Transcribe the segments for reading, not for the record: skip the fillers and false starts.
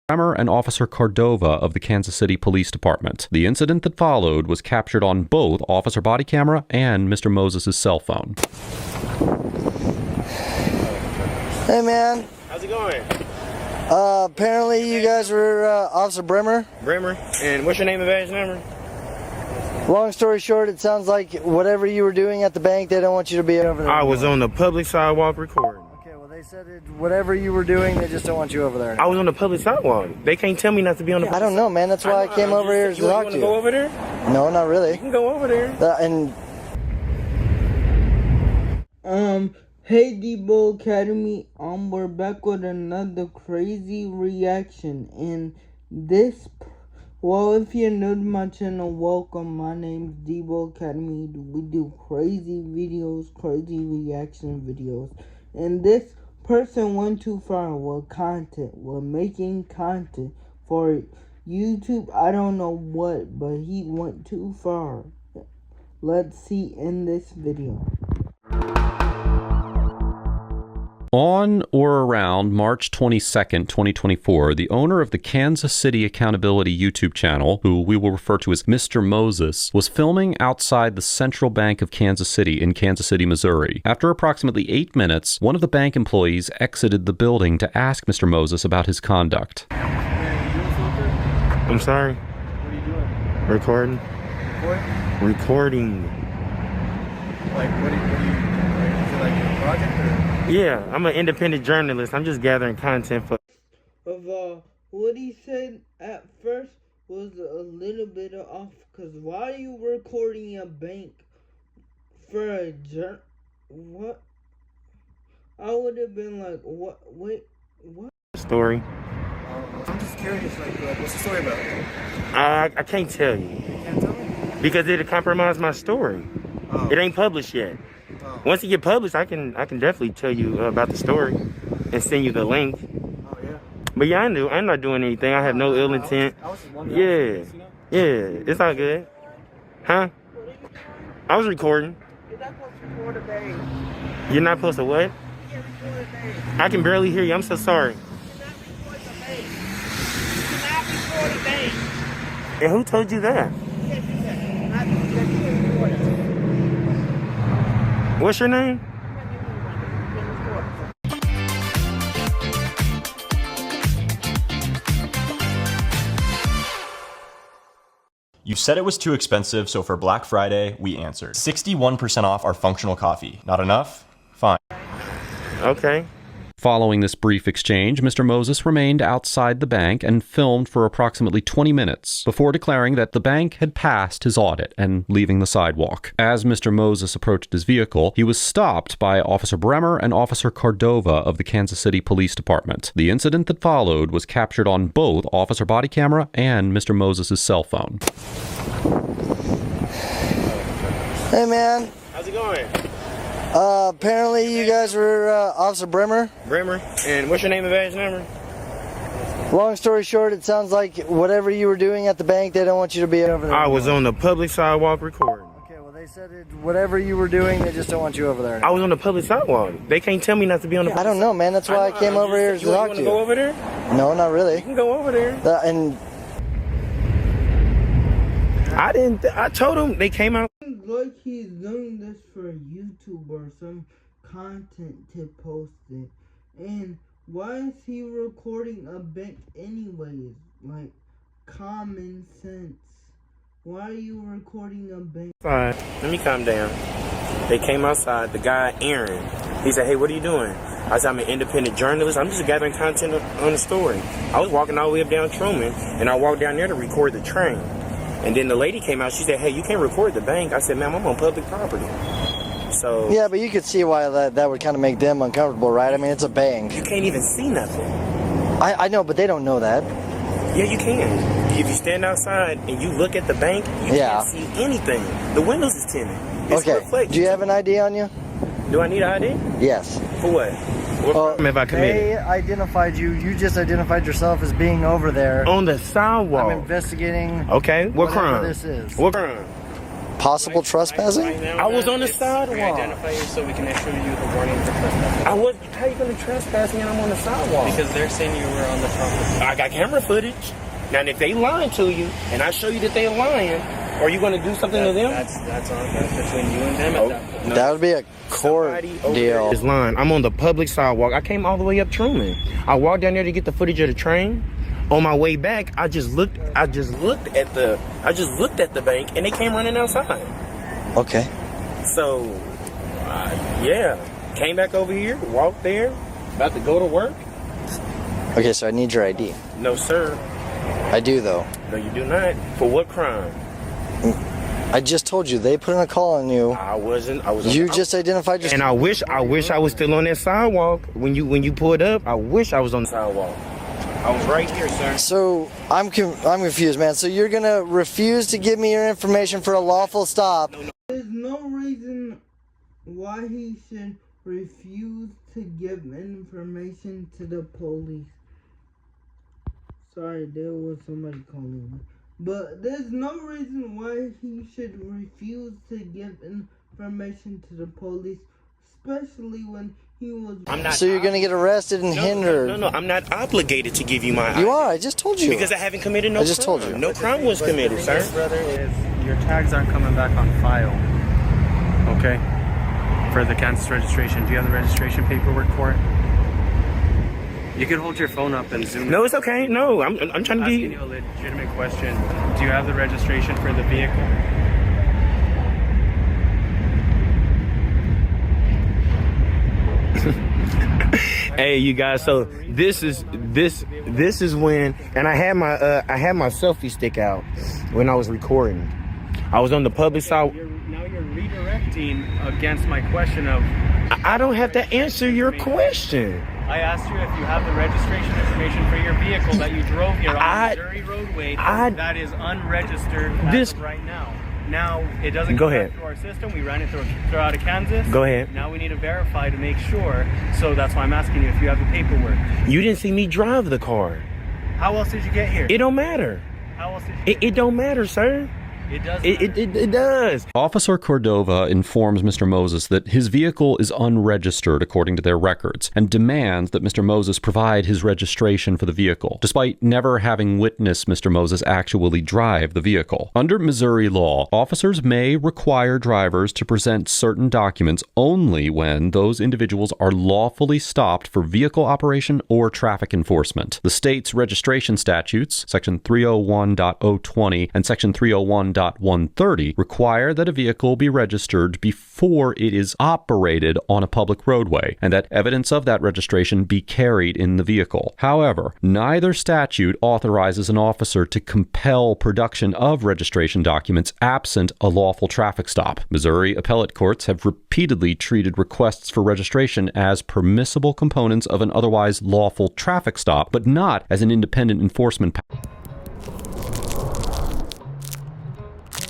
Bremer and Officer Cordova of the Kansas City Police Department. The incident that followed was captured on both officer body camera and Mr. Moses' cell phone. Hey man. How's it going? Apparently you guys were Officer Bremer. Bremer. And what's your name and badge number? Long story short, it sounds like whatever you were doing at the bank, they don't want you to be over there. I was on the public sidewalk recording. Okay, well they said whatever you were doing, they just don't want you over there anymore. I was on the public sidewalk. They can't tell me not to be on the I don't know, man. That's why I came over here to talk to you. You want to go over there? No, not really. You can go over there. Hey Debo Academy, we're back with another crazy reaction, and well, if you're new to my channel, welcome. My name's Debo Academy. We do crazy videos, crazy reaction videos, and this person went too far with content. We're making content for YouTube. I don't know what, but he went too far. Let's see in this video. On or around March 22nd, 2024, the owner of the Kansas City Accountability YouTube channel, who we will refer to as Mr. Moses, was filming outside the Central Bank of Kansas City in Kansas City, Missouri. After approximately 8 minutes, one of the bank employees exited the building to ask Mr. Moses about his conduct. I'm sorry? What are you doing? Recording. Recording. Like, what are you doing? Is it like a project or? Yeah, I'm an independent journalist. I'm just gathering content for... What he said at first was a little bit off, because why are you recording a bank for a what? I would have been like, what? Wait, what? Story. I'm just curious, like what's the story about? I can't tell you. You can't tell me? Because it'll compromise my story. Oh. It ain't published yet. Oh. Once it get published, I can definitely tell you about the story and send you the link. Oh, yeah. But yeah, I'm not doing anything. I have no ill intent. I was just wondering. Yeah, yeah, it's all good. Huh? I was recording. You're not supposed to record a bank. You're not supposed to what? You can't record a bank. I can barely hear you. I'm so sorry. You cannot record a bank. And who told you that? You can't do that. You can't record it. What's your name? You said it was too expensive, so for Black Friday, we answered. 61% off our functional coffee. Not enough? Fine. Okay. Following this brief exchange, Mr. Moses remained outside the bank and filmed for approximately 20 minutes before declaring that the bank had passed his audit and leaving the sidewalk. As Mr. Moses approached his vehicle, he was stopped by Officer Bremer and Officer Cordova of the Kansas City Police Department. The incident that followed was captured on both officer body camera and Mr. Moses' cell phone. Hey man. How's it going? Apparently you guys were Officer Bremer. Bremer. And what's your name and badge number? Long story short, it sounds like whatever you were doing at the bank, they don't want you to be over there I was anymore. on the public sidewalk recording. Okay, well they said whatever you were doing, they just don't want you over there anymore. I was on the public sidewalk. They can't tell me not to be on the... I don't know, man. That's why I came over here to talk to you. You want to go over there? No, not really. You can go over there. I told them, they came out. Like he's doing this for YouTube or some content to post it. And why is he recording a bank anyways? Like, common sense. Why are you recording a bank? Fine. Let me calm down. They came outside. The guy, Aaron, he said, hey, what are you doing? I said, I'm an independent journalist. I'm just gathering content on the story. I was walking all the way up down Truman, and I walked down there to record the train. And then the lady came out. She said, hey, you can't record the bank. I said, ma'am, I'm on public property. So... Yeah, but you could see why that would kind of make them uncomfortable, right? I mean, it's a bank. You can't even see nothing. I know, but they don't know that. Yeah, you can. If you stand outside and you look at the bank, you can't see anything. The windows is tinted. It's okay. reflected. Do you have an ID on you? Do I need an ID? Yes. For what? What crime have I committed? They identified you. You just identified yourself as being over there. On the sidewalk. I'm investigating. Okay. What crime? This is. What crime? possible trespassing? I was on the sidewalk. Identify you so we can issue you the warning for trespassing. I was. How you gonna trespass me and I'm on the sidewalk? Because they're saying you were on the property. I got camera footage. Now, if they lying to you, and I show you that they're lying, are you gonna do something to them? That's on between you and them at that point. No. That would be a court deal. Is lying. I'm on the public sidewalk. I came all the way up Truman. I walked down there to get the footage of the train. On my way back, I just looked at the bank, and they came running outside. Okay. So, yeah, came back over here, walked there, about to go to work. Okay, so I need your ID. No, sir. I do, though. No, you do not. For what crime? I just told you they put in a call on you. I wasn't. You just identified yourself. And I wish I was still on that sidewalk when you pulled up. I wish I was on the sidewalk. I was right here, sir. So I'm confused, man. So you're gonna refuse to give me your information for a lawful stop? There's no reason why he should refuse to give information to the police. Sorry, there was somebody calling me. But there's no reason why he should refuse to give information to the police, especially when he was... So you're gonna get arrested and hindered. No, I'm not obligated to give you my ID. You are, I just told you. Because I haven't committed no crime. I just told you. No crime was committed, sir. Brother, is your tags aren't coming back on file. Okay? For the Kansas registration. Do you have the registration paperwork for it? You can hold your phone up and zoom. No, it's okay. No, I'm trying to asking be... you a legitimate question. Do you have the registration for the vehicle? Hey, you guys. So this is when, and I had my selfie stick out when I was recording. I was on the public side. Now you're redirecting against my question of... I don't have to answer your question. I asked you if you have the registration information for your vehicle that you drove here on Missouri roadway that is unregistered as of right now. Now, it doesn't go ahead through our system. We ran it throughout of Kansas. Go ahead. Now we need to verify to make sure. So that's why I'm asking you if you have the paperwork. You didn't see me drive the car. How else did you get here? It don't matter. How else did you get It don't matter, sir. It does. It does. Officer Cordova informs Mr. Moses that his vehicle is unregistered according to their records and demands that Mr. Moses provide his registration for the vehicle, despite never having witnessed Mr. Moses actually drive the vehicle. Under Missouri law, officers may require drivers to present certain documents only when those individuals are lawfully stopped for vehicle operation or traffic enforcement. The state's registration statutes, Section 301.020 and Section 301.130, require that a vehicle be registered before it is operated on a public roadway, and that evidence of that registration be carried in the vehicle. However, neither statute authorizes an officer to compel production of registration documents absent a lawful traffic stop. Missouri appellate courts have repeatedly treated requests for registration as permissible components of an otherwise lawful traffic stop, but not as an independent enforcement power.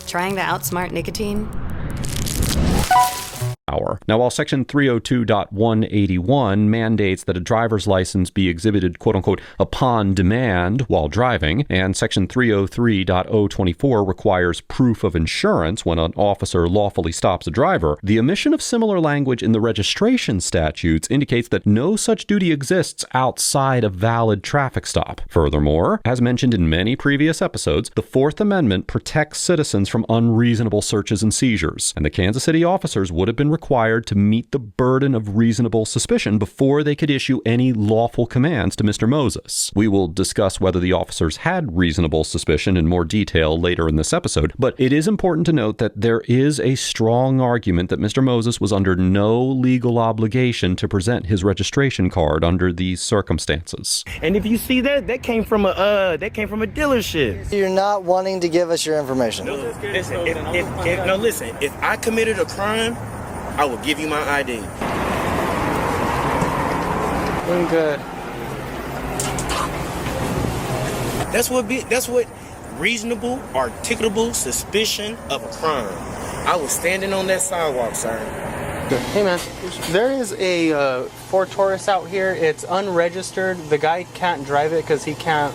Trying to outsmart nicotine? Now, while Section 302.181 mandates that a driver's license be exhibited, quote-unquote, upon demand while driving, and Section 303.024 requires proof of insurance when an officer lawfully stops a driver, the omission of similar language in the registration statutes indicates that no such duty exists outside a valid traffic stop. Furthermore, as mentioned in many previous episodes, the Fourth Amendment protects citizens from unreasonable searches and seizures, and the Kansas City officers would have been required to meet the burden of reasonable suspicion before they could issue any lawful commands to Mr. Moses. We will discuss whether the officers had reasonable suspicion in more detail later in this episode, but it is important to note that there is a strong argument that Mr. Moses was under no legal obligation to present his registration card under these circumstances. And if you see that came from a dealership. You're not wanting to give us your information. Listen, if I committed a crime, I will give you my ID. Doing good. That's what reasonable, articulable suspicion of a crime. I was standing on that sidewalk, sir. Hey man, there is a Ford Taurus out here. It's unregistered. The guy can't drive it because he can't.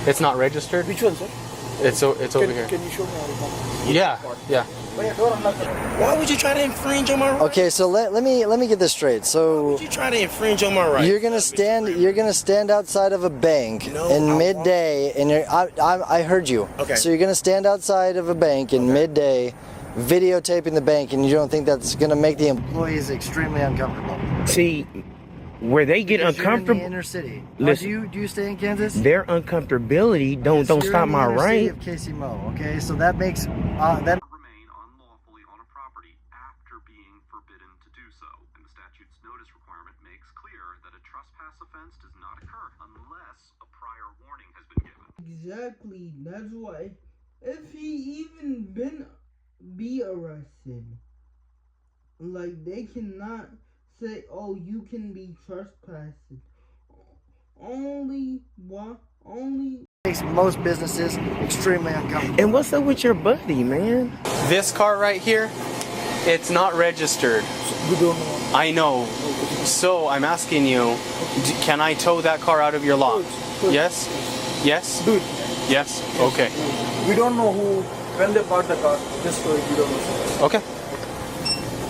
It's not registered. Which one, sir? It's over here. Can you show me how to come? Yeah. Why would you try to infringe on my rights? Okay, so let me get this straight. So You try to infringe on my rights. you're gonna stand outside of a bank in midday, and I heard you. Okay. So you're gonna stand outside of a bank in midday, videotaping the bank, and you don't think that's gonna make the employees extremely uncomfortable? See, where they get Because uncomfortable. You're in the inner city. Listen. Do you stay in Kansas? Their uncomfortability don't You're stop in the my inner right. city of KCMO. Okay, so that makes that. Remain unlawfully on a property after being forbidden to do so. And the statute's notice requirement makes clear that a trespass offense does not occur unless a prior warning has been given. Exactly. That's why, if he even be arrested, like they cannot say, "Oh, you can be trespassing." Only Makes most businesses extremely uncomfortable. And what's up with your buddy, man? This car right here, it's not registered. I know. So I'm asking you, can I tow that car out of your lot? Yes? Yes? Dude, Yes? Okay. we don't know when they bought the car. Just so you don't know. Okay.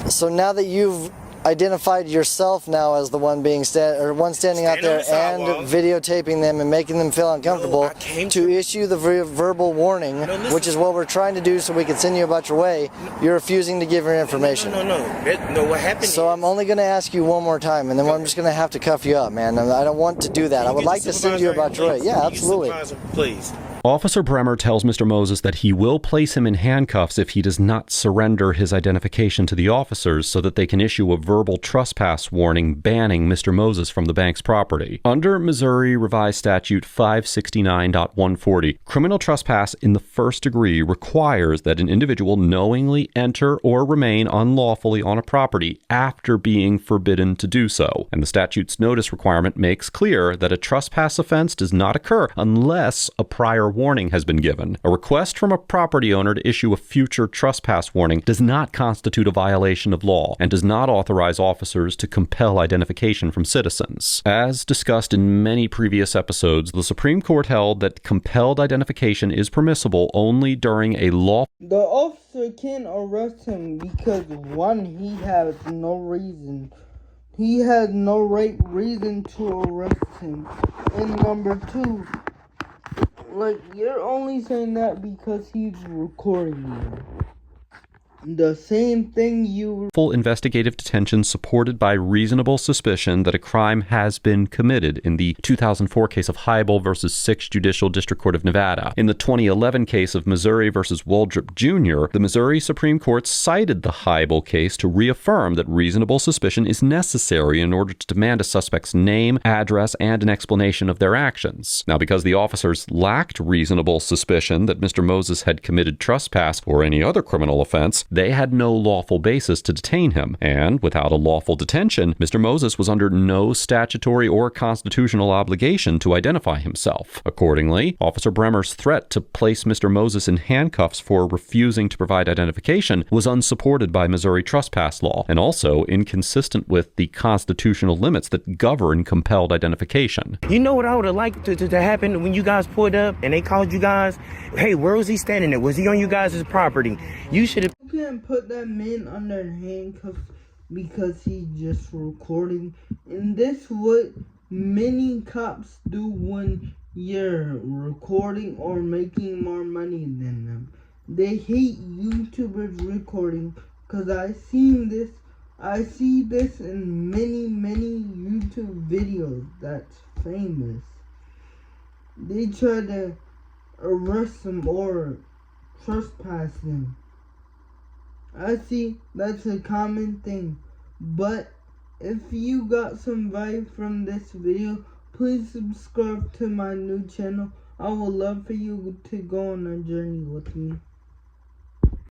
So now that you've identified yourself now as the one being standing out there Standing on and the sidewalk. videotaping them and making them feel uncomfortable, I came to issue the verbal warning, listen. which is what we're trying to do so we can send you about your way, you're refusing to give your information. No. What happened? So I'm only going to ask you one more time, and then I'm just going to have to cuff you up, man. I don't want to do that. I would like to send you about your way. Yeah, absolutely. Please. Officer Bremer tells Mr. Moses that he will place him in handcuffs if he does not surrender his identification to the officers so that they can issue a verbal trespass warning banning Mr. Moses from the bank's property. Under Missouri Revised Statute 569.140, criminal trespass in the first degree requires that an individual knowingly enter or remain unlawfully on a property after being forbidden to do so. And the statute's notice requirement makes clear that a trespass offense does not occur unless a prior warning has been given. A request from a property owner to issue a future trespass warning does not constitute a violation of law and does not authorize officers to compel identification from citizens. As discussed in many previous episodes, the Supreme Court held that compelled identification is permissible only during a lawful. the officer can arrest him because one, he has no reason. He has no reason to arrest him. And number two, like, you're only saying that because he's recording you. The same thing you... Full investigative detention supported by reasonable suspicion that a crime has been committed in the 2004 case of Heibel versus 6th Judicial District Court of Nevada. In the 2011 case of Missouri versus Waldrop Jr., the Missouri Supreme Court cited the Heibel case to reaffirm that reasonable suspicion is necessary in order to demand a suspect's name, address, and an explanation of their actions. Now, because the officers lacked reasonable suspicion that Mr. Moses had committed trespass or any other criminal offense, they had no lawful basis to detain him, and without a lawful detention, Mr. Moses was under no statutory or constitutional obligation to identify himself. Accordingly, Officer Bremer's threat to place Mr. Moses in handcuffs for refusing to provide identification was unsupported by Missouri trespass law, and also inconsistent with the constitutional limits that govern compelled identification. You know what I would have liked to happen when you guys pulled up and they called you guys? Hey, where was he standing at? Was he on you guys' property? You should have... You can't put that man under handcuffs because he's just recording. And this what many cops do when you're recording or making more money than them. They hate YouTubers recording because I see this in many YouTube videos that's famous. They try to arrest them or trespass them. I see that's a common thing, but if you got some vibe from this video, please subscribe to my new channel. I would love for you to go on a journey with me.